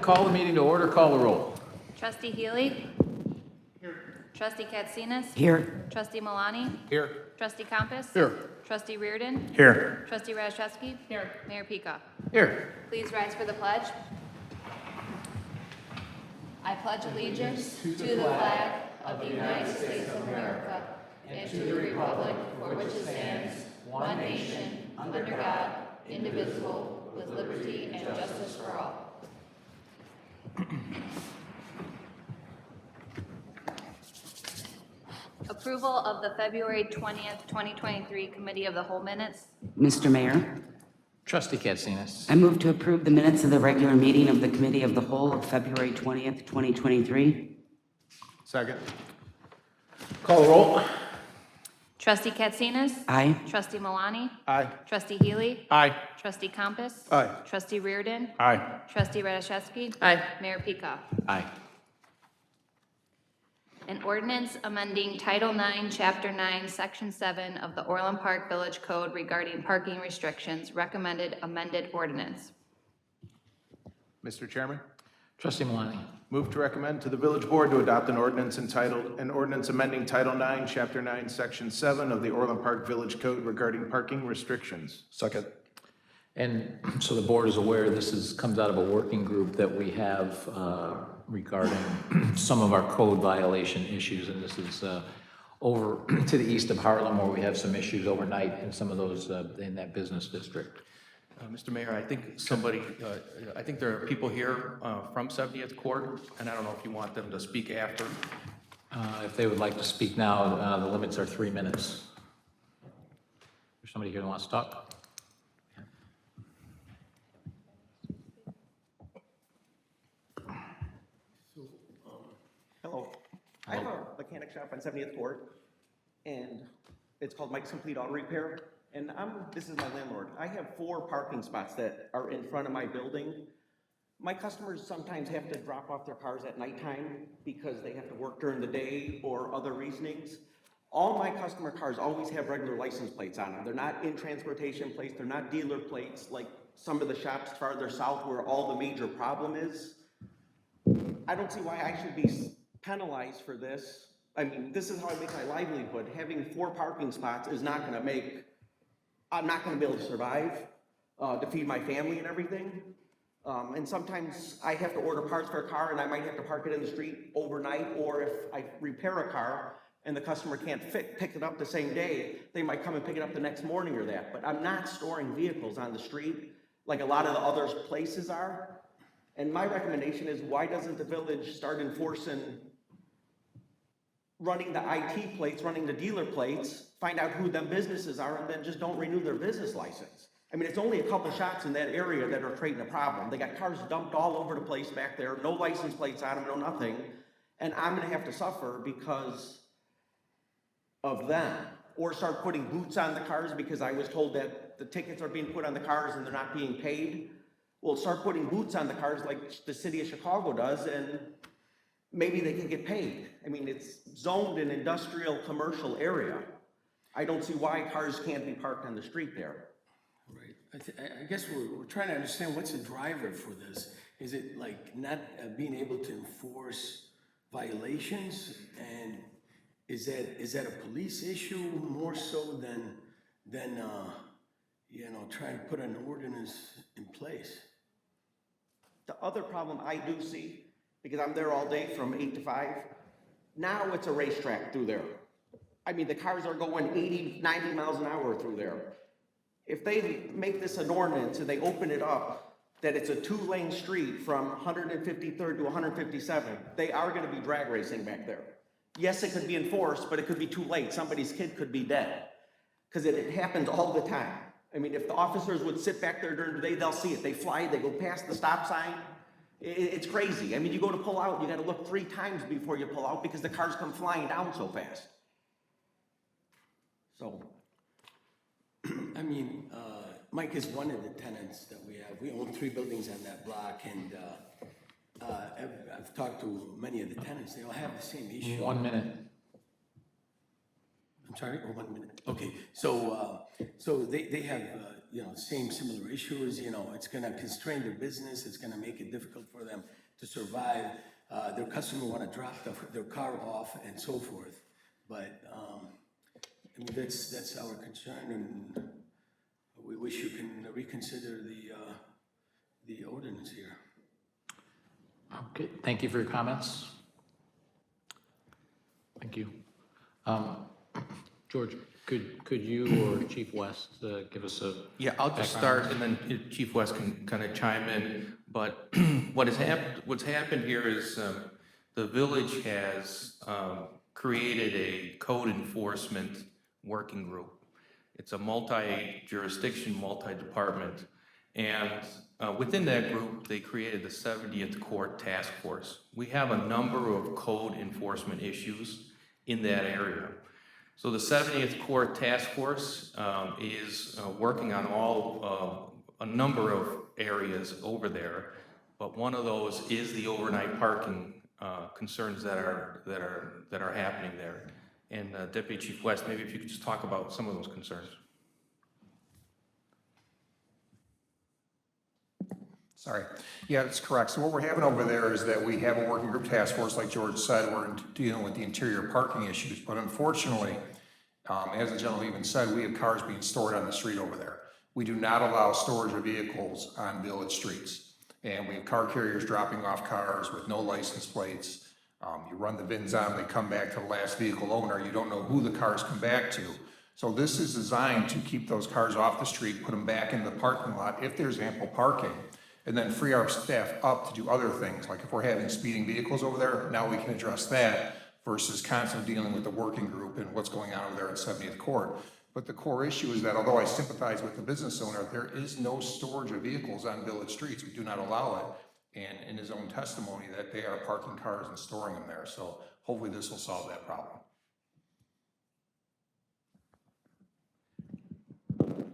Call the meeting to order. Call the roll. Trustee Healy? Here. Trustee Katsinas? Here. Trustee Malani? Here. Trustee Compass? Here. Trustee Reardon? Here. Trustee Rashevsky? Here. Mayor Peacock? Here. Please rise for the pledge. I pledge allegiance to the flag of the United States of America and to the republic for which it stands, one nation, under God, indivisible, with liberty and justice for all. Approval of the February 20th, 2023 Committee of the Whole minutes. Mr. Mayor, Trustee Katsinas. I move to approve the minutes of the regular meeting of the Committee of the Whole of February 20th, 2023. Second. Call the roll. Trustee Katsinas? Aye. Trustee Malani? Aye. Trustee Healy? Aye. Trustee Compass? Aye. Trustee Reardon? Aye. Trustee Rashevsky? Aye. Mayor Peacock? Aye. An ordinance amending Title IX, Chapter 9, Section 7 of the Orland Park Village Code regarding parking restrictions, recommended amended ordinance. Mr. Chairman, Trustee Malani. move to recommend to the village board to adopt an ordinance entitled, an ordinance amending Title IX, Chapter 9, Section 7 of the Orland Park Village Code regarding parking restrictions. Second. And so the board is aware, comes out of a working group that we have regarding some of our code violation issues, and this is over to the east of Harlem, where we have some issues overnight in some of those in that business district. Mr. Mayor, I think I think there are people here from 70th Court, and I don't know if you want them to speak after. If they would like to speak now, the limits are 3 minutes. There's somebody here that wants to talk? Hello. I have a mechanic shop on 70th Court, and it's called Mike's Complete Auto Repair. And this is my landlord. I have 4 parking spots that are in front of my building. My customers sometimes have to drop off their cars at nighttime because they have to work during the day or other reasonings. All my customer cars always have regular license plates on them. They're not in transportation plates, they're not dealer plates like some of the shops farther south where all the major problem is. I don't see why I should be penalized for this. I mean, this is how I make my livelihood. Having 4 parking spots is not gonna make, I'm not gonna be able to survive, to feed my family and everything. And sometimes I have to order parts for a car and I might have to park it in the street overnight, or if I repair a car and the customer can't pick it up the same day, they might come and pick it up the next morning or that. But I'm not storing vehicles on the street like a lot of the other places are. And my recommendation is, why doesn't the village start enforcing running the IT plates, running the dealer plates, find out who them businesses are, and then just don't renew their business license? I mean, it's only a couple shops in that area that are creating a problem. They got cars dumped all over the place back there, no license plates on them, no nothing. And I'm gonna have to suffer because of them. Or start putting boots on the cars because I was told that the tickets are being put on the cars and they're not being paid. Well, start putting boots on the cars like the city of Chicago does, and maybe they can get paid. I mean, it's zoned an industrial, commercial area. I don't see why cars can't be parked on the street there. Right. I guess we're trying to understand what's the driver for this. Is it like not being able to enforce violations? And is that a police issue more so than trying to put an ordinance in place? The other problem I do see, because I'm there all day from 8 to 5, now it's a racetrack through there. I mean, the cars are going 80, 90 miles an hour through there. If they make this an ordinance and they open it up, that it's a 2-lane street from 153rd to 157th, they are gonna be drag racing back there. Yes, it could be enforced, but it could be too late. Somebody's kid could be dead. Because it happens all the time. I mean, if the officers would sit back there during the day, they'll see it. They fly, they go past the stop sign. It's crazy. I mean, you go to pull out, you gotta look 3 times before you pull out because the cars come flying down so fast. So. I mean, Mike is one of the tenants that we have. We own 3 buildings on that block, and I've talked to many of the tenants. They all have the same issue. 1 minute. I'm sorry, oh, 1 minute. Okay, so, so they have, you know, similar issues, you know, it's gonna constrain their business, it's gonna make it difficult for them to survive. Their customer wanna drop their car off and so forth. But, I mean, that's our concern, and we wish you can reconsider the ordinance here. Okay, thank you for your comments. Thank you. George, could you or Chief West give us a? Yeah, I'll just start, and then Chief West can kind of chime in. But what's happened here is the village has created a code enforcement working group. It's a multi-jurisdiction, multi-department, and within that group, they created the 70th Court Task Force. We have a number of code enforcement issues in that area. So the 70th Court Task Force is working on a number of areas over there, but one of those is the overnight parking concerns that are happening there. And Deputy Chief West, maybe if you could just talk about some of those concerns. Sorry. Yeah, that's correct. So what we're having over there is that we have a working group task force, like George said, we're dealing with the interior parking issues. But unfortunately, as the gentleman even said, we have cars being stored on the street over there. We do not allow storage of vehicles on village streets. And we have car carriers dropping off cars with no license plates. You run the VINs on, they come back to the last vehicle owner. You don't know who the cars come back to. So this is designed to keep those cars off the street, put them back in the parking lot if there's ample parking, and then free our staff up to do other things. Like if we're having speeding vehicles over there, now we can address that versus constantly dealing with the working group and what's going on over there at 70th Court. But the core issue is that although I sympathize with the business owner, there is no storage of vehicles on village streets. We do not allow it. And in his own testimony that they are parking cars and storing them there. So hopefully this will solve that problem.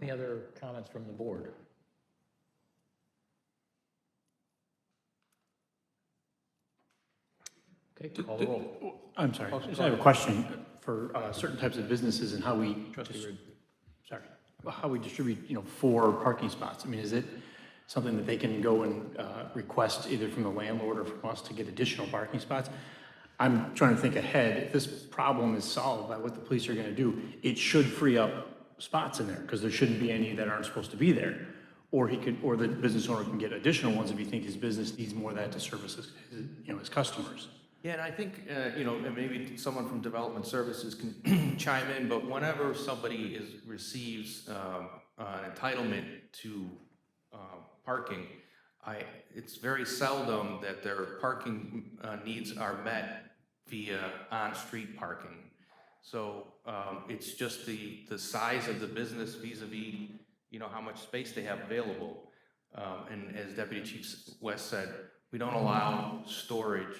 Any other comments from the board? Okay, call the roll. I'm sorry, Oh, I have a question for certain types of businesses and how we, sorry, how we distribute, you know, 4 parking spots. I mean, is it something that they can go and request either from the landlord or from us to get additional parking spots? I'm trying to think ahead. If this problem is solved by what the police are going to do, it should free up spots in there because there shouldn't be any that aren't supposed to be there. Or he could, or the business owner can get additional ones if you think his business needs more of that to service his, you know, his customers. Yeah, and I think, you know, and maybe someone from Development Services can chime in, but whenever somebody receives an entitlement to parking, it's very seldom that their parking needs are met via on-street parking. So it's just the size of the business vis-a-vis, you know, how much space they have available. And as Deputy Chief West said, we don't allow storage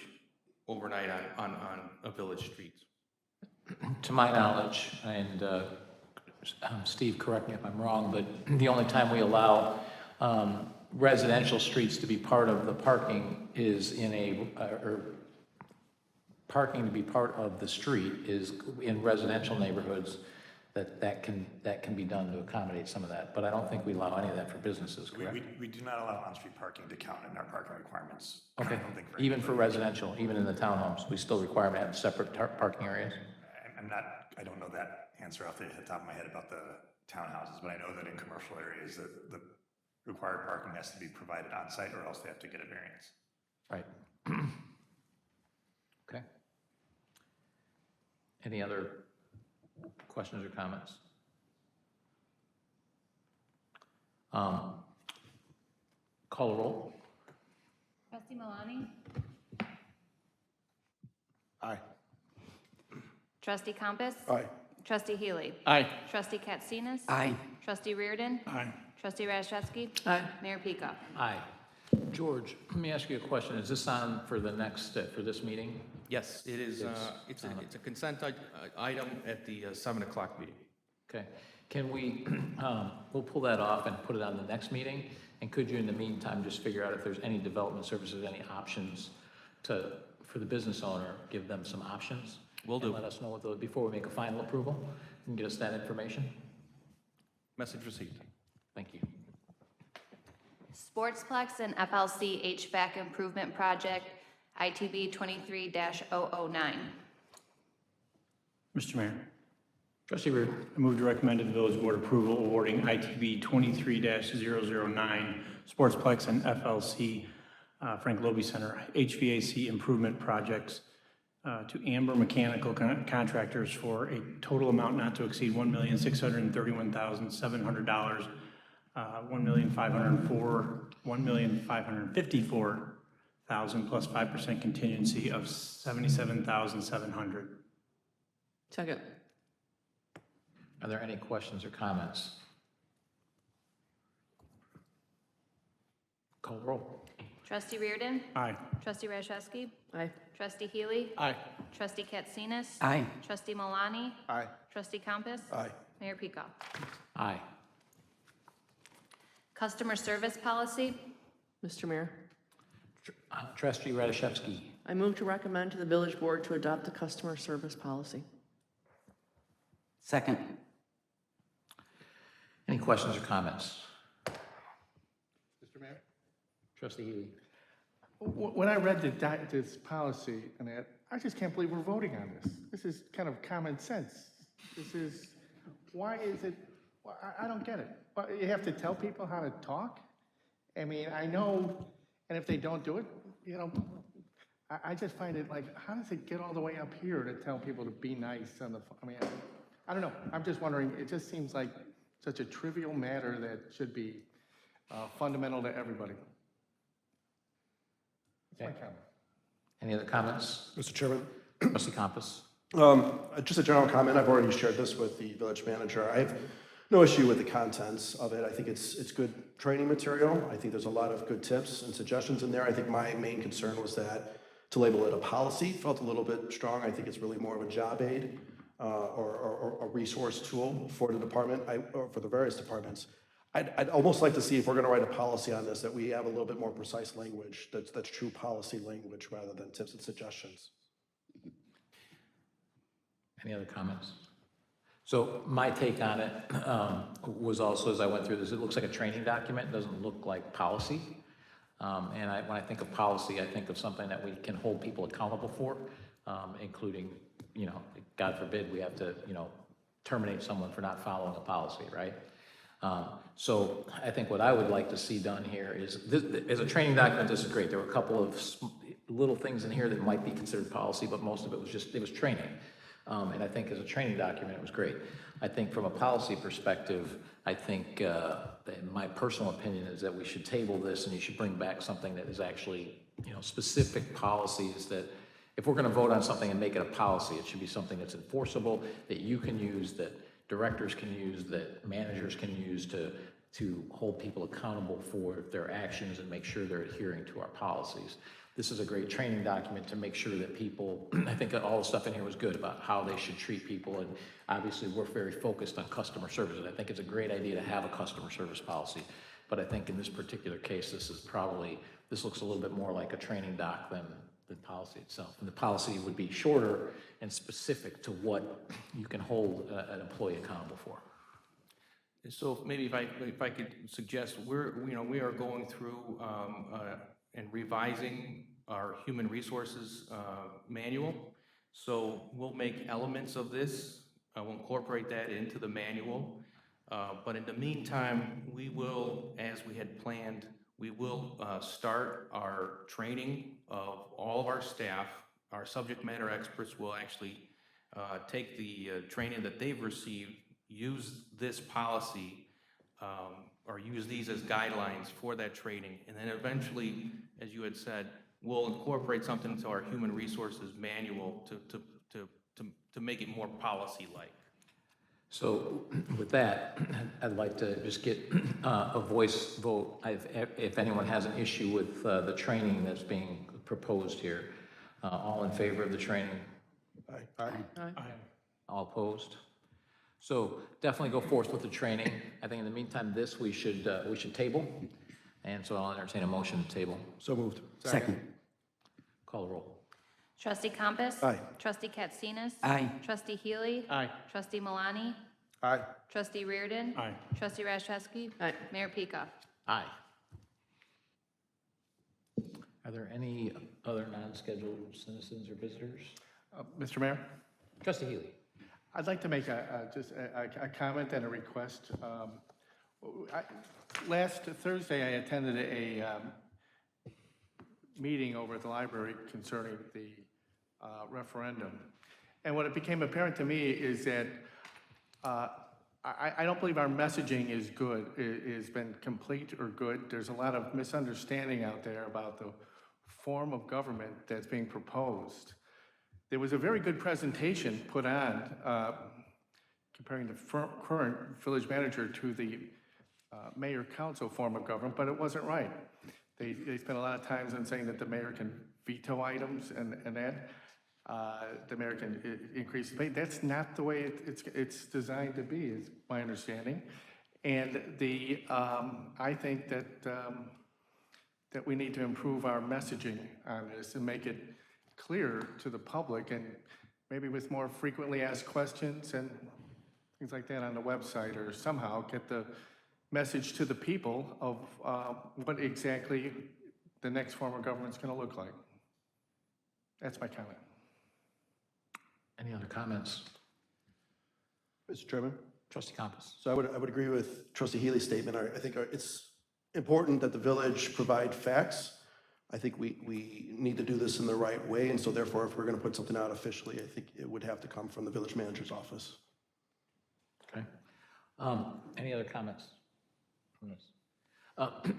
overnight on a village street. To my knowledge, and Steve, correct me if I'm wrong, but the only time we allow residential streets to be part of the parking is in or parking to be part of the street is in residential neighborhoods that can be done to accommodate some of that. But I don't think we allow any of that for businesses, correct? We do not allow on-street parking to count in our parking requirements. Okay, I don't think even for residential, even in the townhomes, we still require them to have separate parking areas? I don't know that answer off the top of my head about the townhouses, but I know that in commercial areas that the required parking has to be provided on site or else they have to get a variance. Right. Okay. Any other questions or comments? Call a roll. Trustee Malani? Aye. Trustee Compass? Aye. Trustee Healy? Aye. Trustee Katsinas? Aye. Trustee Reardon? Aye. Trustee Rashevsky? Aye. Mayor Pika? Aye. George, let me ask you a question. Is this on for the next, for this meeting? Yes, it is. It's a consent item at the 7 o'clock meeting. Okay. Can we, we'll pull that off and put it on the next meeting? And could you, in the meantime, just figure out if there's any development services, any options for the business owner, give them some options? Will do. And let us know what those, before we make a final approval, you can get us that information. Message received. Thank you. SportsPlex and FLC HVAC Improvement Project, ITB 23-009. Mr. Mayor, Trustee Reed. I move to recommend to the village board approval awarding ITB 23-009 Sportsplex and FLC Frank Loby Center HVAC improvement projects to Amber Mechanical Contractors for a total amount not to exceed $1,631,700, $1,554,000 plus 5% contingency of $77,700. Second. Are there any questions or comments? Call roll. Trustee Reardon? Aye. Trustee Rashewski? Aye. Trustee Healy? Aye. Trustee Katsinas? Aye. Trustee Malani? Aye. Trustee Compass? Aye. Mayor Peacock? Aye. Customer service policy? Mr. Mayor, Trustee Radiszewski. I move to recommend to the village board to adopt the customer service policy. Second. Any questions or comments? Mr. Mayor? Trustee Healy. When I read this policy, and I just can't believe we're voting on this. This is kind of common sense. Why is it, I don't get it. But you have to tell people how to talk? I mean, I know, and if they don't do it, you know, I just find it like, how does it get all the way up here to tell people to be nice on the, I mean, I don't know. I'm just wondering, it just seems like such a trivial matter that should be fundamental to everybody. That's my comment. Any other comments? Mr. Chairman, Trustee Compass. just a general comment. I've already shared this with the village manager. I have no issue with the contents of it. I think it's good training material. I think there's a lot of good tips and suggestions in there. I think my main concern was that to label it a policy felt a little bit strong. I think it's really more of a job aid or a resource tool for the department, or for the various departments. I'd almost like to see, if we're gonna write a policy on this, that we have a little bit more precise language, that's true policy language rather than tips and suggestions. Any other comments? So my take on it was also, as I went through this, it looks like a training document, it doesn't look like policy. And when I think of policy, I think of something that we can hold people accountable for, including, you know, God forbid we have to, you know, terminate someone for not following a policy, right? So I think what I would like to see done here is, this, as a training document, this is great. There were a couple of little things in here that might be considered policy, but most of it was just, it was training. And I think as a training document, it was great. I think from a policy perspective, I think, my personal opinion is that we should table this and you should bring back something that is actually, you know, specific policies that, if we're gonna vote on something and make it a policy, it should be something that's enforceable, that you can use, that directors can use, that managers can use to hold people accountable for their actions and make sure they're adhering to our policies. This is a great training document to make sure that people, I think that all the stuff in here was good about how they should treat people, and obviously we're very focused on customer service, and I think it's a great idea to have a customer service policy. But I think in this particular case, this looks a little bit more like a training doc than policy itself. And the policy would be shorter and specific to what you can hold an employee accountable for. So maybe if I could suggest, we are going through and revising our human resources manual. So we'll make elements of this. We'll incorporate that into the manual. But in the meantime, we will, as we had planned, we will start our training of all of our staff. Our subject matter experts will actually take the training that they've received, use this policy, or use these as guidelines for that training. And then eventually, as you had said, we'll incorporate something into our human resources manual to make it more policy-like. So with that, I'd like to just get a voice vote. If anyone has an issue with the training that's being proposed here, all in favor of the training? Aye. All opposed? So definitely go forth with the training. I think in the meantime, this we should table. And so I'll entertain a motion to table. So moved. Second. Call the roll. Trustee Compass? Aye. Trustee Katsinas? Aye. Trustee Healy? Aye. Trustee Malani? Aye. Trustee Reardon? Aye. Trustee Rashewski? Aye. Mayor Pika? Aye. Are there any other non-scheduled citizens or visitors? Mr. Mayor, Trustee Healy? I'd like to make just a comment and a request. Last Thursday, I attended a meeting over at the library concerning the referendum. And what it became apparent to me is that I don't believe our messaging is good, has been complete or good. There's a lot of misunderstanding out there about the form of government that's being proposed. There was a very good presentation put on comparing the current village manager to the mayor-council form of government, but it wasn't right. They spent a lot of time on saying that the mayor can veto items and that. The mayor can increase the pay. That's not the way it's designed to be, is my understanding. And I think that we need to improve our messaging on this and make it clear to the public, and maybe with more frequently asked questions and things like that on the website, or somehow get the message to the people of what exactly the next form of government's going to look like. That's my comment. Any other comments? Mr. Chairman? Trustee Compass? So I would agree with Trustee Healy's statement. I think it's important that the village provide facts. I think we need to do this in the right way, and so therefore, if we're going to put something out officially, I think it would have to come from the village manager's office. Okay. Any other comments from this?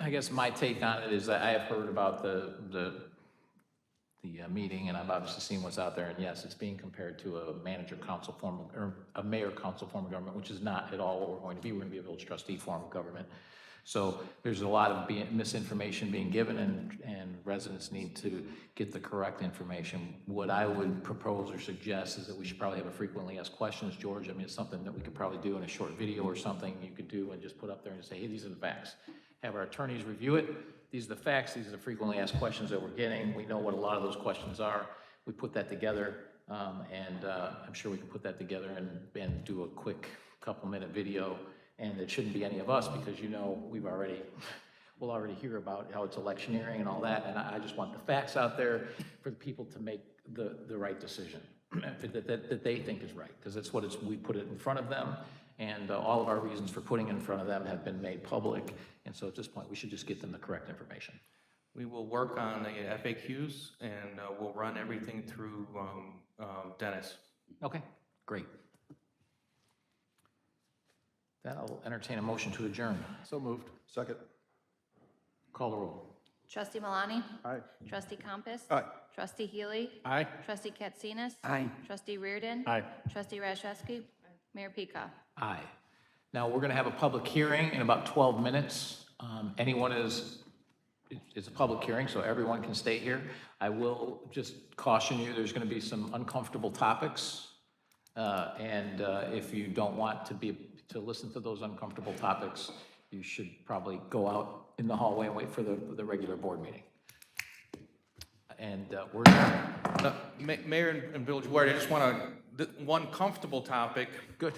I guess my take on it is that I have heard about the meeting, and I've obviously seen what's out there, and yes, it's being compared to a manager-council form, or a mayor-council form of government, which is not at all what we're going to be. We're going to be a village trustee form of government. So there's a lot of misinformation being given, and residents need to get the correct information. What I would propose or suggest is that we should probably have a frequently asked questions, George. I mean, it's something that we could probably do in a short video or something you could do and just put up there and say, hey, these are the facts. Have our attorneys review it. These are the facts. These are the frequently asked questions that we're getting. We know what a lot of those questions are. We put that together, and I'm sure we can put that together and do a quick couple-minute video. And it shouldn't be any of us, because we'll already hear about how it's electioneering and all that, and I just want the facts out there for the people to make the right decision that they think is right, because that's what we put it in front of them, and all of our reasons for putting it in front of them have been made public, and so at this point, we should just get them the correct information. We will work on the FAQs, and we'll run everything through Dennis. Okay, great. Then I'll entertain a motion to adjourn. So moved. Second. Call the roll. Trustee Malani? Aye. Trustee Compass? Aye. Trustee Healy? Aye. Trustee Katsinas? Aye. Trustee Reardon? Aye. Trustee Rashewski? Mayor Pika? Aye. Now, we're going to have a public hearing in about 12 minutes. It's a public hearing, so everyone can stay here. I will just caution you, there's going to be some uncomfortable topics. And if you don't want to listen to those uncomfortable topics, you should probably go out in the hallway and wait for the regular board meeting. And we're done. Mayor and Village Board, I just want one comfortable topic. Good.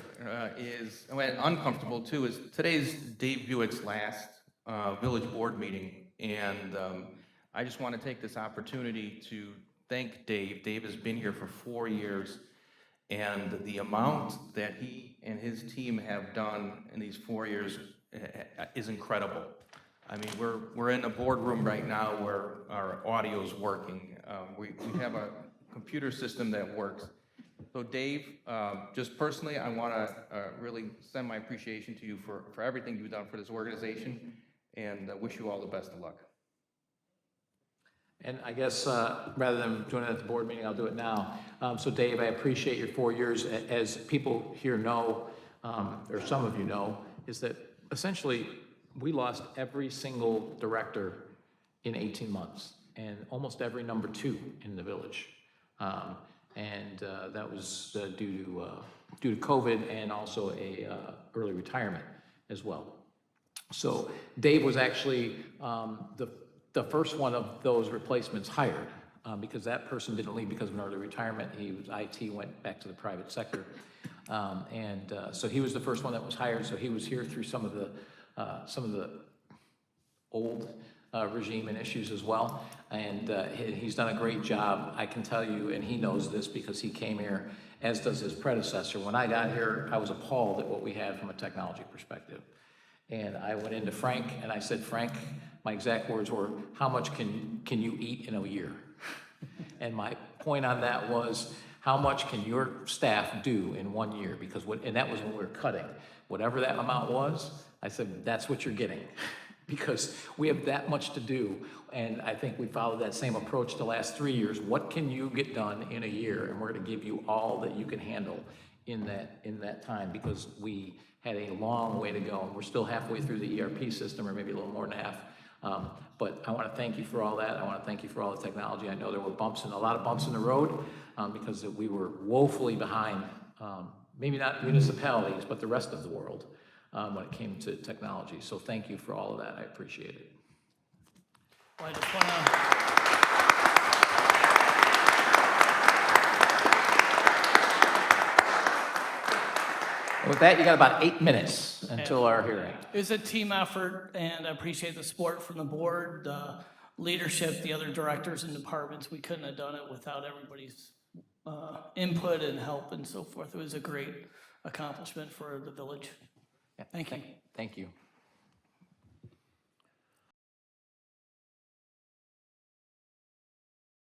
Uncomfortable too, is today's Dave Buick's last Village Board meeting. And I just want to take this opportunity to thank Dave. Dave has been here for 4 years. And the amount that he and his team have done in these 4 years is incredible. I mean, we're in a boardroom right now where our audio is working. We have a computer system that works. So Dave, just personally, I want to really send my appreciation to you for everything you've done for this organization, and wish you all the best of luck. And I guess rather than doing it at the board meeting, I'll do it now. So Dave, I appreciate your 4 years. As people here know, or some of you know, is that essentially we lost every single director in 18 months and almost every number 2 in the village. And that was due to COVID and also a early retirement as well. So Dave was actually the first one of those replacements hired. because that person didn't leave because of an early retirement. He was IT, went back to the private sector. So he was the first one that was hired, so he was here through some of the old regime and issues as well. And he's done a great job, I can tell you, and he knows this because he came here, as does his predecessor. When I got here, I was appalled at what we had from a technology perspective. And I went into Frank and I said, Frank, my exact words were, how much can you eat in a year? And my point on that was, how much can your staff do in 1 year? Because and that was when we were cutting. Whatever that amount was, I said, that's what you're getting. Because we have that much to do. And I think we followed that same approach the last 3 years. What can you get done in a year? And we're gonna give you all that you can handle in that time, because we had a long way to go. And we're still halfway through the ERP system, or maybe a little more than half. But I want to thank you for all that. I want to thank you for all the technology. I know there were a lot of bumps in the road, because we were woefully behind, maybe not municipalities, but the rest of the world when it came to technology. So thank you for all of that. I appreciate it. Well, I just want to. With that, you got about 8 minutes until our hearing. It was a team effort, and I appreciate the support from the board, the leadership, the other directors and departments. We couldn't have done it without everybody's input and help and so forth. It was a great accomplishment for the village. Thank you. Thank you.